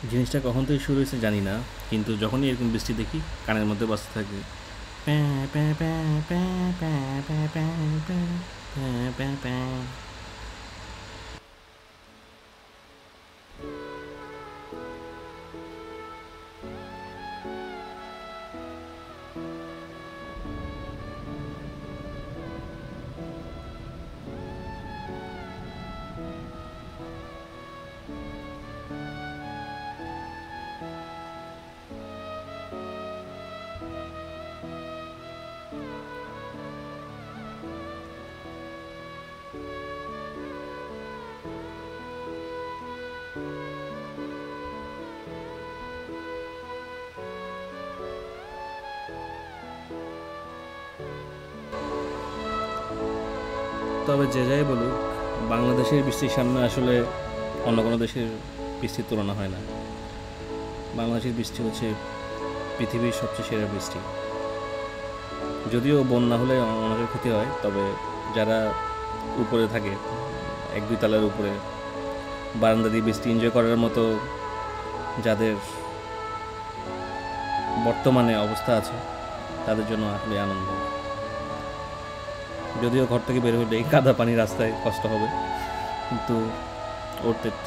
জিনিসটা কখন থেকে শুরু হয়েছে জানি না, কিন্তু যখনই এরকম বৃষ্টি দেখি কানের মধ্যে বাজতে থাকে প্যাঁ প্যাঁ প্যাঁ প্যাঁ প্যাঁ প্যাঁ প্যাঁ প্যাঁ প্যাঁ প্যাঁ প্যাঁ। তবে যে যাই বলুক, বাংলাদেশের বৃষ্টির সামনে আসলে অন্য কোনো দেশের বৃষ্টির তুলনা হয় না। বাংলাদেশের বৃষ্টি হচ্ছে পৃথিবীর সবচেয়ে সেরা বৃষ্টি। যদিও বন্যা হলে অনেকের ক্ষতি হয়, তবে যারা উপরে থাকে, এক দুই তলার উপরে বারান্দা দিয়ে বৃষ্টি এনজয় করার মতো যাদের বর্তমানে অবস্থা আছে, তাদের জন্য আসলে আনন্দ। যদিও ঘর থেকে বের হলে এই কাদা পানি রাস্তায় কষ্ট হবে, কিন্তু ওর্থ ইট।